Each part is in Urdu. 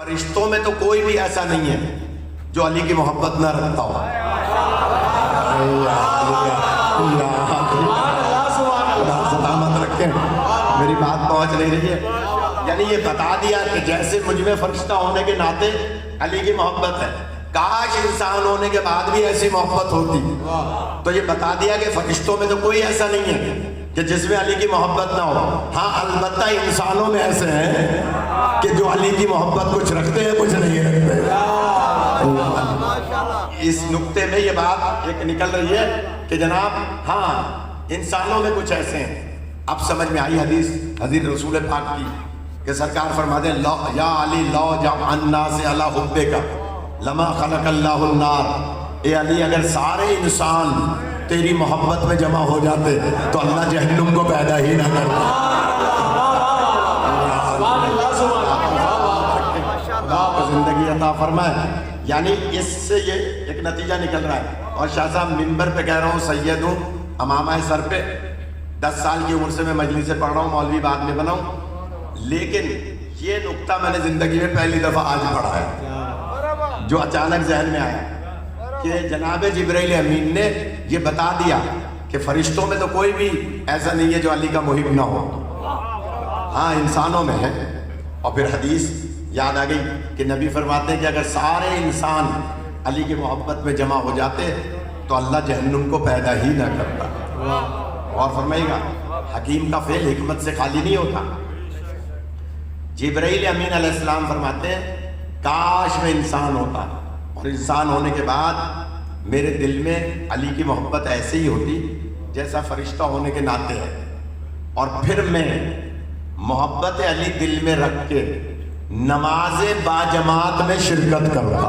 فرشتوں میں تو کوئی بھی ایسا نہیں ہے جو علی کی محبت نہ رکھتا ہو. سلامت رکھیں، میری بات پہنچ نہیں رہی ہے. یعنی یہ بتا دیا کہ جیسے مجھ میں فرشتہ ہونے کے ناطے علی کی محبت ہے، کاش انسان ہونے کے بعد بھی ایسی محبت ہوتی. تو یہ بتا دیا کہ فرشتوں میں تو کوئی ایسا نہیں ہے کہ جس میں علی کی محبت نہ ہو. ہاں البتہ انسانوں میں ایسے ہیں کہ جو علی کی محبت کچھ رکھتے ہیں کچھ نہیں رکھتے. اس نقطے میں یہ بات ایک نکل رہی ہے کہ جناب ہاں انسانوں میں کچھ ایسے ہیں. اب سمجھ میں آئی حدیث حضرت رسول پاک کی کہ سرکار فرماتے ہیں یا علی لو جمع الناس علی حبک لما خلق اللہ النار. اے علی اگر سارے انسان تیری محبت میں جمع ہو جاتے تو اللہ جہنم کو پیدا ہی نہ کرتا. زندگی عطا فرمائے. یعنی اس سے یہ ایک نتیجہ نکل رہا ہے. اور شاہ صاحب ممبر پہ کہہ رہا ہوں، سید ہوں، امامہ سر پہ، 10 سال کی عمر سے میں مجلس سے پڑھ رہا ہوں، مولوی بعد میں بنا ہوں، لیکن یہ نقطہ میں نے زندگی میں پہلی دفعہ آج پڑھا ہے جو اچانک ذہن میں آیا کہ جناب جبرائیل امین نے یہ بتا دیا کہ فرشتوں میں تو کوئی بھی ایسا نہیں ہے جو علی کا محب نہ ہو. ہاں انسانوں میں ہے. اور پھر حدیث یاد آ گئی کہ نبی فرماتے ہیں کہ اگر سارے انسان علی کی محبت میں جمع ہو جاتے تو اللہ جہنم کو پیدا ہی نہ کرتا. اور فرمائے گا حکیم کا فعل حکمت سے خالی نہیں ہوتا. جبرائیل امین علیہ السلام فرماتے ہیں کاش میں انسان ہوتا اور انسان ہونے کے بعد میرے دل میں علی کی محبت ایسے ہی ہوتی جیسا فرشتہ ہونے کے ناطے ہے، اور پھر میں محبت علی دل میں رکھ کے نماز باجماعت میں شرکت کرتا.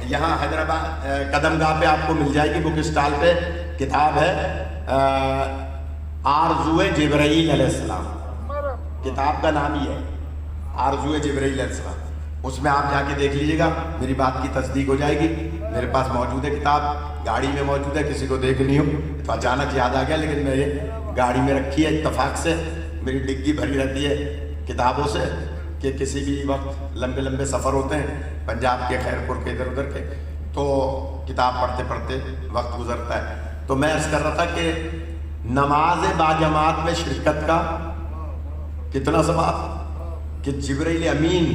یہاں حیدرآباد قدم گاہ پہ آپ کو مل جائے گی بک اسٹال پہ کتاب ہے آرزوئے جبرائیل علیہ السلام. کتاب کا نام ہی ہے آرزوئے جبرائیل علیہ السلام. اس میں آپ جا کے دیکھ لیجئے گا، میری بات کی تصدیق ہو جائے گی. میرے پاس موجود ہے کتاب، گاڑی میں موجود ہے، کسی کو دیکھنی ہو تو اچانک یاد آ گیا، لیکن میں یہ گاڑی میں رکھی ہے اتفاق سے. میری ڈگی بھری رہتی ہے کتابوں سے کہ کسی بھی وقت لمبے لمبے سفر ہوتے ہیں پنجاب کے، خیرپور کے، ادھر ادھر کے، تو کتاب پڑھتے پڑھتے وقت گزرتا ہے. تو میں عرض کر رہا تھا کہ نماز باجماعت میں شرکت کا کتنا ثواب کہ جبرائیل امین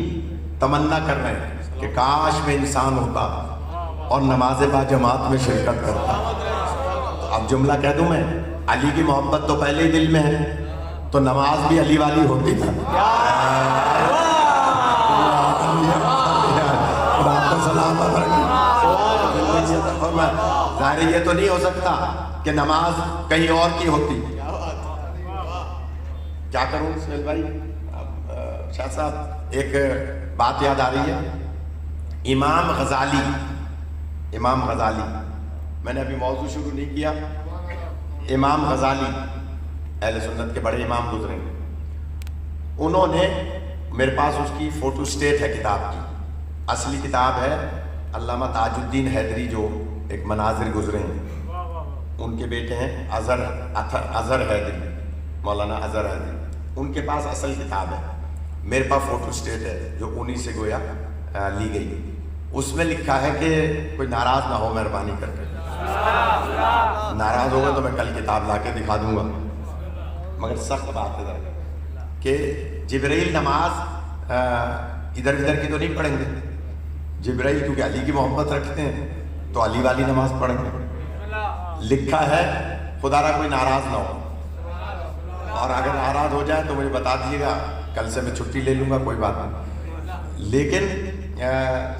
تمنا کر رہے ہیں کہ کاش میں انسان ہوتا اور نماز باجماعت میں شرکت کرتا. اب جملہ کہہ دوں میں، علی کی محبت تو پہلے ہی دل میں ہے تو نماز بھی علی والی ہوتی نا. ظاہر یہ تو نہیں ہو سکتا کہ نماز کہیں اور کی ہوتی. کیا کروں سہیل بھائی، شاہ صاحب ایک بات یاد آ رہی ہے. امام غزالی، میں نے ابھی موضوع شروع نہیں کیا. امام غزالی اہل سنت کے بڑے امام گزرے، انہوں نے میرے پاس اس کی فوٹو سٹیٹ ہے کتاب کی. اصلی کتاب ہے علامہ تاج الدین حیدری جو ایک مناظر گزرے ہیں، ان کے بیٹے ہیں اظہر حیدری، مولانا اظہر حیدری، ان کے پاس اصل کتاب ہے. میرے پاس فوٹو سٹیٹ ہے جو انہی سے گویا لی گئی. اس میں لکھا ہے کہ کوئی ناراض نہ ہو مہربانی کر کے، ناراض ہوگا تو میں کل کتاب لا کے دکھا دوں گا. مگر سخت بات ہے کہ جبرائیل نماز ادھر ادھر کی تو نہیں پڑھیں گے. جبرائیل کیونکہ علی کی محبت رکھتے ہیں تو علی والی نماز پڑھیں گے. لکھا ہے خدا را کوئی ناراض نہ ہو، اور اگر ناراض ہو جائے تو مجھے بتا دیجیے گا، کل سے میں چھٹی لے لوں گا، کوئی بات نہیں. لیکن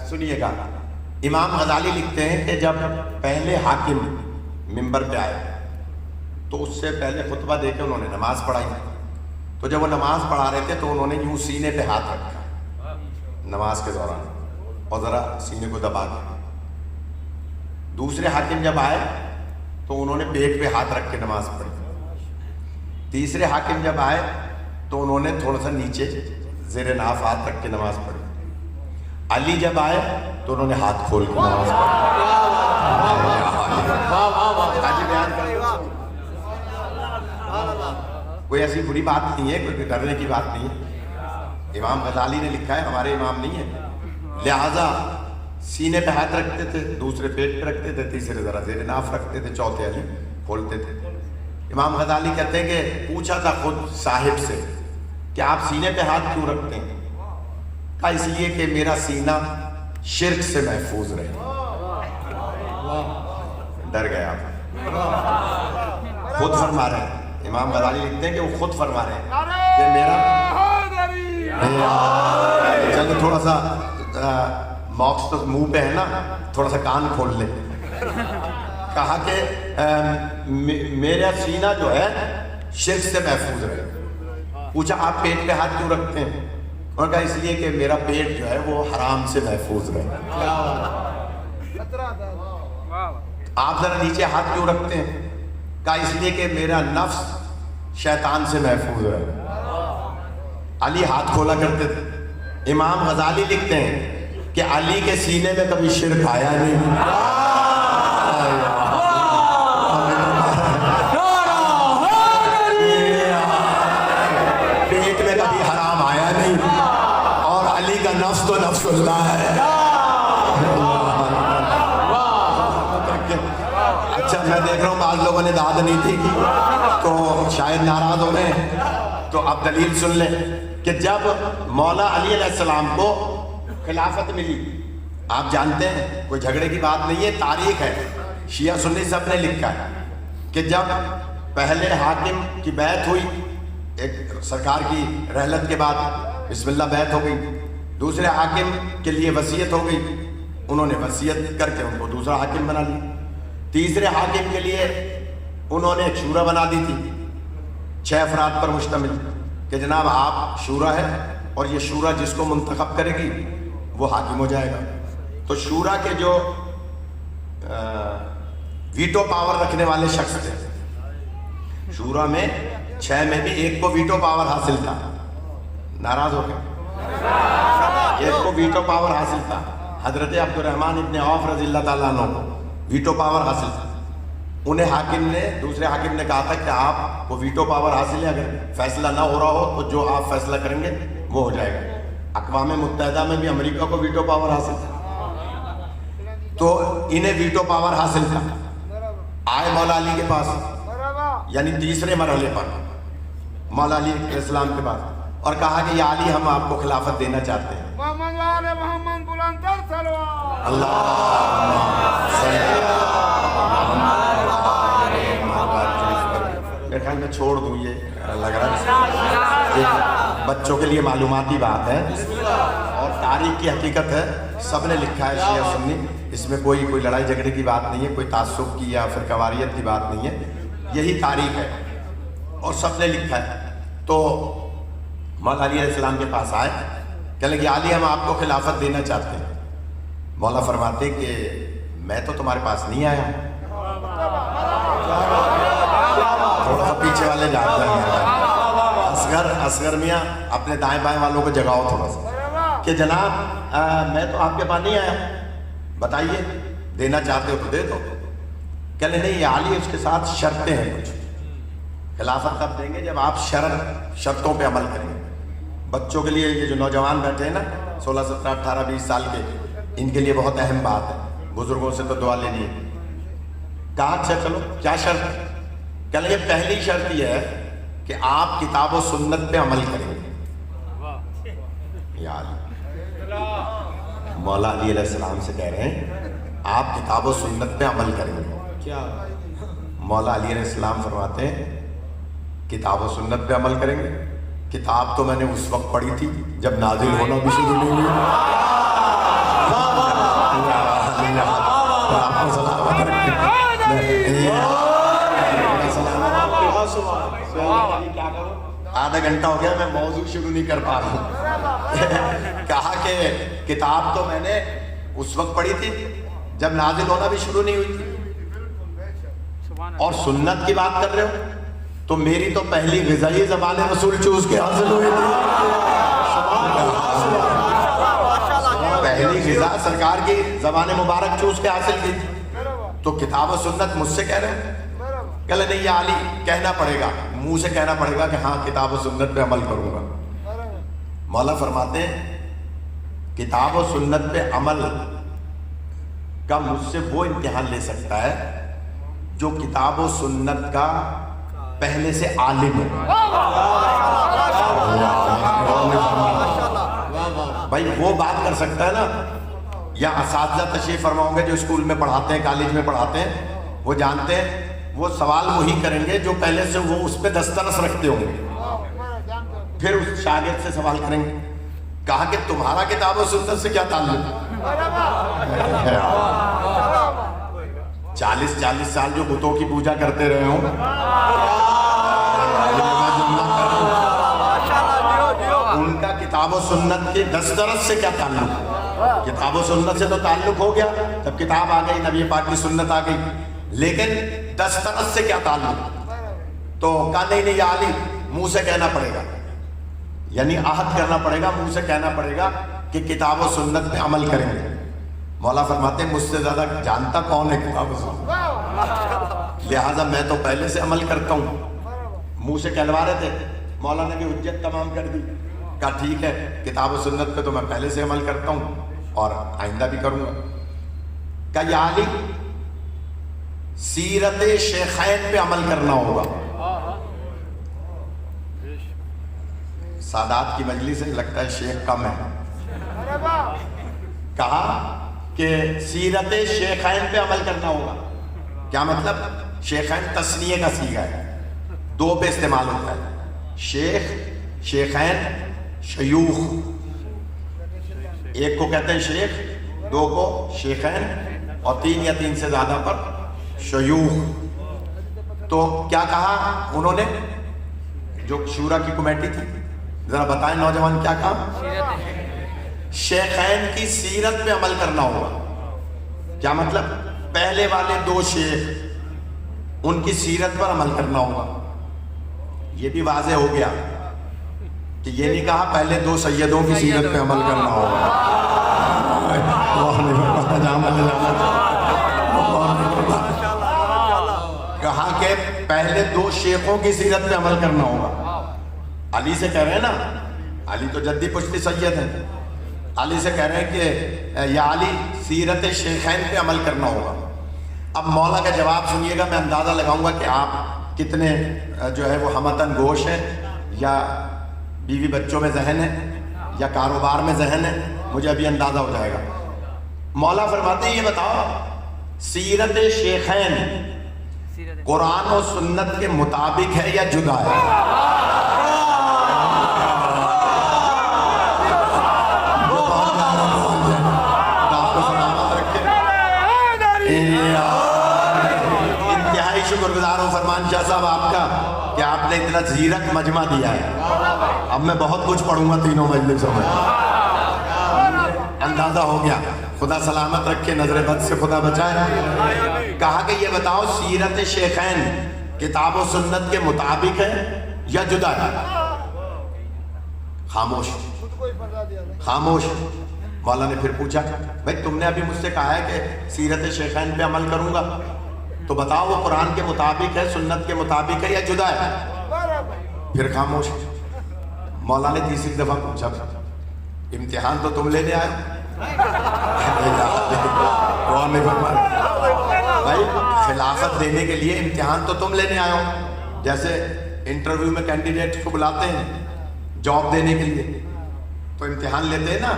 سنیے گا، امام غزالی لکھتے ہیں کہ جب پہلے حاکم ممبر پہ آئے تو اس سے پہلے خطبہ دے کے انہوں نے نماز پڑھائی. تو جب وہ نماز پڑھا رہے تھے تو انہوں نے یوں سینے پہ ہاتھ رکھا نماز کے دوران اور ذرا سینے کو دبا دیا. دوسرے حاکم جب آئے تو انہوں نے پیٹ پہ ہاتھ رکھ کے نماز پڑھی. تیسرے حاکم جب آئے تو انہوں نے تھوڑا سا نیچے زیر ناف ہاتھ رکھ کے نماز پڑھی. علی جب آئے تو انہوں نے ہاتھ کھول کے نماز پڑھی. بیان کوئی ایسی بری بات نہیں ہے, کوئی ڈرنے کی بات نہیں ہے. امام غزالی نے لکھا ہے, ہمارے امام نہیں ہے, لہٰذا سینے پہ ہاتھ رکھتے تھے, دوسرے پیٹ پہ رکھتے تھے, تیسرے ذرا زیر ناف رکھتے تھے, چوتھے علی کھولتے تھے. امام غزالی کہتے ہیں کہ پوچھا تھا خود صاحب سے کہ آپ سینے پہ ہاتھ کیوں رکھتے ہیں؟ کہا اس لیے کہ میرا سینہ شرک سے محفوظ رہے. ڈر گیا آپ, خود فرما رہے ہیں, امام غزالی لکھتے ہیں کہ وہ خود فرما رہے ہیں کہ میرا چلے تھوڑا سا ماکس تو منہ پہ ہے نا, تھوڑا سا کان کھول لے. کہا کہ میرا سینہ جو ہے شرک سے محفوظ رہے. پوچھا آپ پیٹ پہ ہاتھ کیوں رکھتے ہیں؟ اور کہا اس لیے کہ میرا پیٹ جو ہے وہ حرام سے محفوظ رہے. آپ ذرا نیچے ہاتھ کیوں رکھتے ہیں؟ کہا اس لیے کہ میرا نفس شیطان سے محفوظ رہے. علی ہاتھ کھولا کرتے تھے. امام غزالی لکھتے ہیں کہ علی کے سینے میں کبھی شرک آیا نہیں, پیٹ میں کبھی حرام آیا نہیں, اور علی کا نفس تو نفس اللہ ہے. اچھا میں دیکھ رہا ہوں بعض لوگوں نے داد نہیں تھی تو شاید ناراض ہو رہے ہیں, تو اب دلیل سن لیں کہ جب مولا علی علیہ السلام کو خلافت ملی, آپ جانتے ہیں کوئی جھگڑے کی بات نہیں ہے, تاریخ ہے, شیعہ سنی سب نے لکھا ہے کہ جب پہلے حاکم کی بیعت ہوئی, ایک سرکار کی رحلت کے بعد بسم اللہ بیعت ہو گئی, دوسرے حاکم کے لیے وصیت ہو گئی, انہوں نے وصیت کر کے ان کو دوسرا حاکم بنا لیا. تیسرے حاکم کے لیے انہوں نے ایک شورا بنا دی تھی 6 افراد پر مشتمل کہ جناب آپ شورا ہے اور یہ شورا جس کو منتخب کرے گی وہ حاکم ہو جائے گا. تو شورا کے جو ویٹو پاور رکھنے والے شخص تھے, شورا میں 6 میں بھی ایک کو ویٹو پاور حاصل تھا, ناراض ہو گئے, ایک کو ویٹو پاور حاصل تھا, حضرت عبد الرحمن ابن عوف رضی اللہ تعالیٰ عنہ کو ویٹو پاور حاصل تھا. انہیں حاکم نے, دوسرے حاکم نے کہا تھا کہ آپ کو ویٹو پاور حاصل ہے, اگر فیصلہ نہ ہو رہا ہو تو جو آپ فیصلہ کریں گے وہ ہو جائے گا. اقوام متحدہ میں بھی امریکہ کو ویٹو پاور حاصل تھا, تو انہیں ویٹو پاور حاصل تھا. آئے مولا علی کے پاس, یعنی تیسرے مرحلے پر مولا علی علیہ السلام کے پاس, اور کہا کہ یا علی ہم آپ کو خلافت دینا چاہتے ہیں. میرے خیال میں چھوڑ دوں, یہ لگ رہا ہے بچوں کے لیے معلوماتی بات ہے اور تاریخ کی حقیقت ہے, سب نے لکھا ہے شیعہ سنی, اس میں کوئی لڑائی جھگڑے کی بات نہیں ہے, کوئی تعصب کی یا پھر قواریت کی بات نہیں ہے, یہی تاریخ ہے اور سب نے لکھا ہے. تو مولا علی علیہ السلام کے پاس آئے, کہنے لگے علی ہم آپ کو خلافت دینا چاہتے ہیں. مولا فرماتے کہ میں تو تمہارے پاس نہیں آیا, تھوڑا سا پیچھے والے جانتے ہیں, اصغر میاں اپنے دائیں بائیں والوں کو جگاؤ تھوڑا سا کہ جناب میں تو آپ کے پاس نہیں آیا, بتائیے دینا چاہتے ہو تو دے دو. کہنے نہیں یہ علی اس کے ساتھ شرطیں ہیں کچھ, خلافت تب دیں گے جب آپ شرطوں پہ عمل کریں گے. بچوں کے لیے یہ جو نوجوان بیٹھے ہیں نا 16 17 18 20 سال کے, ان کے لیے بہت اہم بات ہے, بزرگوں سے تو دعا لینی ہے. کہا اچھا چلو کیا شرط ہے؟ کہنے لگے پہلی شرط یہ ہے کہ آپ کتاب و سنت پہ عمل کریں گے. یا علی, مولا علی علیہ السلام سے کہہ رہے ہیں آپ کتاب و سنت پہ عمل کریں گے. کیا مولا علی علیہ السلام فرماتے ہیں کتاب و سنت پہ عمل کریں گے. کتاب تو میں نے اس وقت پڑھی تھی جب نازل ہونا بھی شروع نہیں ہوئی. آدھا گھنٹہ ہو گیا میں موضوع شروع نہیں کر پا رہا ہوں. کہا کہ کتاب تو میں نے اس وقت پڑھی تھی جب نازل ہونا بھی شروع نہیں ہوئی تھی, اور سنت کی بات کر رہے ہو تو میری تو پہلی غذائی زبان رسول چوز کے حاصل ہوئی تھی. پہلی غذا سرکار کی زبان مبارک چوز کے حاصل کی تھی, تو کتاب و سنت مجھ سے کہہ رہے ہیں. کہہ لے نہیں یا علی کہنا پڑے گا, منہ سے کہنا پڑے گا کہ ہاں کتاب و سنت پہ عمل کروں گا. مولا فرماتے ہیں کتاب و سنت پہ عمل کا مجھ سے وہ امتحان لے سکتا ہے جو کتاب و سنت کا پہلے سے عالم ہے. بھائی وہ بات کر سکتا ہے نا. یا اساتذہ تشریف فرما ہوں گے جو اسکول میں پڑھاتے ہیں, کالج میں پڑھاتے ہیں, وہ جانتے ہیں, وہ سوال وہی کریں گے جو پہلے سے وہ اس پہ دسترس رکھتے ہوں گے. پھر اس شاگرد سے سوال کریں گے, کہا کہ تمہارا کتاب و سنت سے کیا تعلق؟ 40 سال جو بتوں کی پوجا کرتے رہے ہوں, ان کا کتاب و سنت کے دسترس سے کیا تعلق؟ کتاب و سنت سے تو تعلق ہو گیا, تب کتاب آ گئی, نبی پاک کی سنت آ گئی, لیکن دسترس سے کیا تعلق؟ تو کہا نہیں یا علی, منہ سے کہنا پڑے گا, یعنی عہد کرنا پڑے گا, منہ سے کہنا پڑے گا کہ کتاب و سنت پہ عمل کریں گے. مولا فرماتے ہیں مجھ سے زیادہ جانتا کون ہے کتاب و سنت, لہٰذا میں تو پہلے سے عمل کرتا ہوں. منہ سے کہلوا رہے تھے, مولا نے بھی حجت تمام کر دی, کہا ٹھیک ہے کتاب و سنت پہ تو میں پہلے سے عمل کرتا ہوں اور آئندہ بھی کروں گا. کہا یا علی سیرت شیخین پہ عمل کرنا ہوگا. سادات کی مجلس سے لگتا ہے شیخ کم ہے. کہا کہ سیرت شیخین پہ عمل کرنا ہوگا. کیا مطلب؟ شیخین تسنیے کا صیغہ ہے, 2 پہ استعمال ہوتا ہے, شیخ, شیخین, شیوخ. ایک کو کہتے ہیں شیخ, 2 کو شیخین, اور 3 یا 3 سے زیادہ پر شیوخ. تو کیا کہا انہوں نے, جو شورا کی کمیٹی تھی, ذرا بتائیں نوجوان کیا کہا؟ شیخین کی سیرت پہ عمل کرنا ہوگا. کیا مطلب؟ پہلے والے 2 شیخ, ان کی سیرت پر عمل کرنا ہوگا. یہ بھی واضح ہو گیا کہ یہ نہیں کہا پہلے 2 سیدوں کی سیرت پہ عمل کرنا ہوگا. کہا کہ پہلے 2 شیخوں کی سیرت پہ عمل کرنا ہوگا. علی سے کہہ رہے ہیں نا, علی تو جدی پشتی سید ہیں, علی سے کہہ رہے ہیں کہ یا علی سیرت شیخین پہ عمل کرنا ہوگا. اب مولا کا جواب سنیے گا, میں اندازہ لگاؤں گا کہ آپ کتنے جو ہے وہ ہمتن گوش ہیں, یا بیوی بچوں میں ذہن ہے, یا کاروبار میں ذہن ہے, مجھے ابھی اندازہ ہو جائے گا. مولا فرماتے ہیں یہ بتاؤ سیرت شیخین قرآن و سنت کے مطابق ہے یا جدا ہے؟ انتہائی شکر گزار ہوں فرمان شاہ صاحب آپ کا کہ آپ نے اتنا زیرک مجمع دیا ہے. اب میں بہت کچھ پڑھوں گا تینوں مجلسوں میں, اندازہ ہو گیا. خدا سلامت رکھے, نظر بد سے خدا بچائے. کہا کہ یہ بتاؤ سیرت شیخین کتاب و سنت کے مطابق ہے یا جدا ہے؟ خاموش خاموش. مولا نے پھر پوچھا بھائی تم نے ابھی مجھ سے کہا ہے کہ سیرت شیخین پہ عمل کروں گا, تو بتاؤ وہ قرآن کے مطابق ہے, سنت کے مطابق ہے یا جدا ہے؟ پھر خاموش. مولا نے تیسری دفعہ پوچھا امتحان تو تم لینے آئے بھائی, خلافت دینے کے لیے امتحان تو تم لینے آئے ہو. جیسے انٹرویو میں کینڈیڈیٹ کو بلاتے ہیں جاب دینے کے لیے, تو امتحان لیتے ہیں نا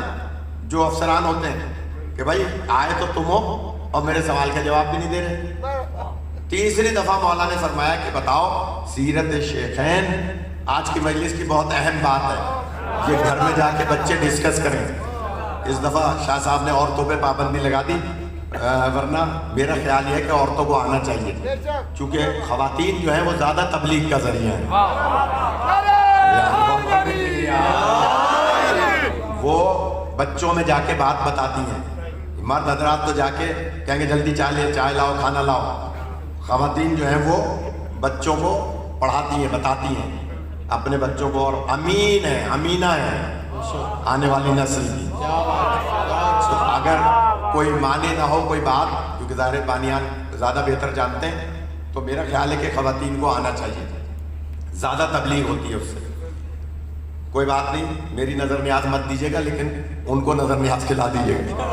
جو افسران ہوتے ہیں کہ بھائی آئے تو تم ہو اور میرے سوال کا جواب بھی نہیں دے رہے. تیسری دفعہ مولا نے فرمایا کہ بتاؤ سیرت شیخین, آج کی مجلس کی بہت اہم بات ہے, یہ گھر میں جا کے بچے ڈسکس کریں. اس دفعہ شاہ صاحب نے عورتوں پہ پابندی لگا دی, ورنہ میرا خیال یہ ہے کہ عورتوں کو آنا چاہیے, چونکہ خواتین جو ہیں وہ زیادہ تبلیغ کا ذریعہ ہیں. وہ بچوں میں جا کے بات بتاتی ہیں. مرد حضرات تو جا کے کہیں گے جلدی چائے لاؤ, کھانا لاؤ. خواتین جو ہیں وہ بچوں کو پڑھاتی ہیں, بتاتی ہیں اپنے بچوں کو, اور امین ہے, امینہ ہے آنے والی نسل کی. تو اگر کوئی مانے نہ ہو کوئی بات, کیونکہ ظاہر بانیان زیادہ بہتر جانتے ہیں, تو میرا خیال ہے کہ خواتین کو آنا چاہیے. زیادہ تبلیغ ہوتی ہے اس سے. کوئی بات نہیں, میری نظر نیاز مت دیجیے گا, لیکن ان کو نظر نیاز کھلا دیجیے گا.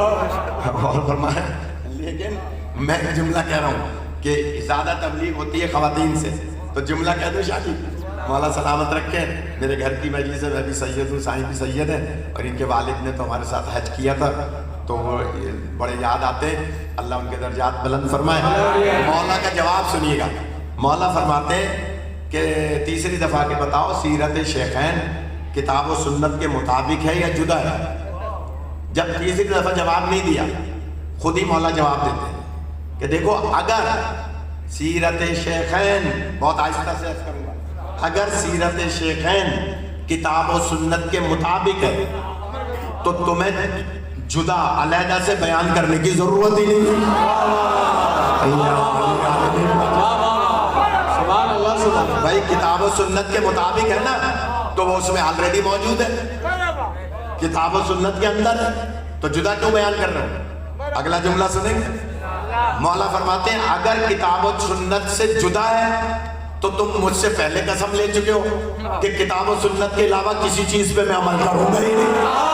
اور فرمایا لیکن میں جملہ کہہ رہا ہوں کہ زیادہ تبلیغ ہوتی ہے خواتین سے, تو جملہ کہہ دو شادی مولا سلامت رکھے. میرے گھر کی مجلس ہے, میں بھی سید ہوں, سائیں بھی سید ہیں, اور ان کے والد نے تو ہمارے ساتھ حج کیا تھا, تو وہ بڑے یاد آتے. اللہ ان کے درجات بلند فرمائے. مولا کا جواب سنیے گا. مولا فرماتے ہیں کہ تیسری دفعہ کے بتاؤ سیرت شیخین کتاب و سنت کے مطابق ہے یا جدا ہے؟ جب تیسری دفعہ جواب نہیں دیا, خود ہی مولا جواب دیتے ہیں کہ دیکھو اگر سیرت شیخین, بہت آہستہ سے عرض کروں گا, اگر سیرت شیخین کتاب و سنت کے مطابق ہے تو تمہیں جدا علیحدہ سے بیان کرنے کی ضرورت ہی نہیں. بھائی کتاب و سنت کے مطابق ہے نا, تو وہ اس میں آلریڈی موجود ہے, کتاب و سنت کے اندر ہے, تو جدا کیوں بیان کر رہے ہو؟ اگلا جملہ سنیں گے. مولا فرماتے ہیں اگر کتاب و سنت سے جدا ہے تو تم مجھ سے پہلے قسم لے چکے ہو کہ کتاب و سنت کے علاوہ کسی چیز پہ میں عمل کروں گا ہی نہیں.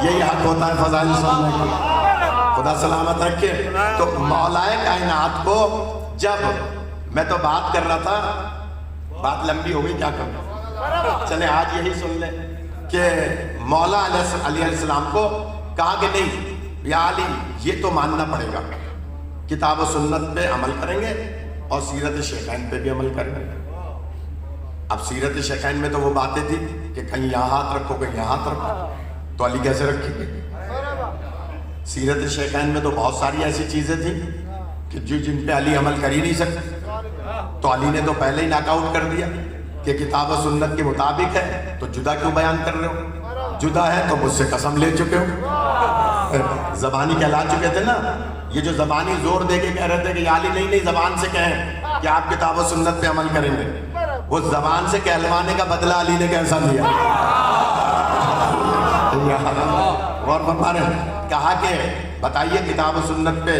یہی حق ہوتا ہے فضائل سننے کا, خدا سلامت رکھے. تو مولا کائنات کو جب میں تو بات کر رہا تھا, بات لمبی ہو گئی, کیا کروں, چلے آج یہی سن لیں کہ مولا علیہ السلام کو کہا کہ نہیں یا علی یہ تو ماننا پڑے گا, کتاب و سنت پہ عمل کریں گے اور سیرت شیخین پہ بھی عمل کریں گے. اب سیرت شیخین میں تو وہ باتیں تھی کہ کہیں یہاں ہاتھ رکھو کہیں یہاں ہاتھ رکھو, تو علی کیسے رکھیں گے؟ سیرت شیخین میں تو بہت ساری ایسی چیزیں تھیں کہ جن پہ علی عمل کر ہی نہیں سکتے, تو علی نے تو پہلے ہی ناک آؤٹ کر دیا کہ کتاب و سنت کے مطابق ہے تو جدا کیوں بیان کر رہے ہو؟ جدا ہے تو مجھ سے قسم لے چکے ہو. زبانی کہلا چکے تھے نا, یہ جو زبانی زور دے کے کہہ رہے تھے کہ یا علی نہیں زبان سے کہیں کہ آپ کتاب و سنت پہ عمل کریں گے, وہ زبان سے کہلوانے کا بدلہ علی نے کیسا لیا؟ غور فرما رہے ہیں, کہا کہ بتائیے کتاب و سنت پہ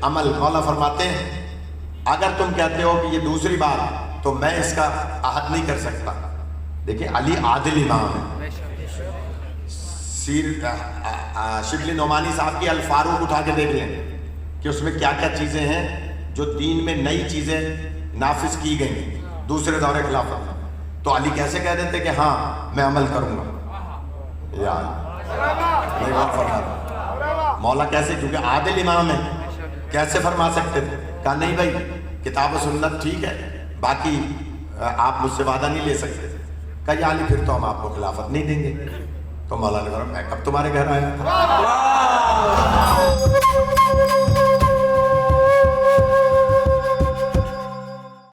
عمل. مولا فرماتے ہیں اگر تم کہتے ہو کہ یہ دوسری بات تو میں اس کا عہد نہیں کر سکتا. دیکھیں علی عادل امام ہے. شبلی نعمانی صاحب کی الفاروق اٹھا کے دیکھ لیں کہ اس میں کیا کیا چیزیں ہیں جو دین میں نئی چیزیں نافذ کی گئی دوسرے دور خلافت. تو علی کیسے کہہ دیتے کہ ہاں میں عمل کروں گا؟ مولا کیسے, کیونکہ عادل امام ہے, کیسے فرما سکتے تھے؟ کہا نہیں بھائی کتاب و سنت ٹھیک ہے, باقی آپ مجھ سے وعدہ نہیں لے سکتے. کہا یا علی پھر تو ہم آپ کو خلافت نہیں دیں گے. تو مولا نے کہا میں کب تمہارے گھر آیا؟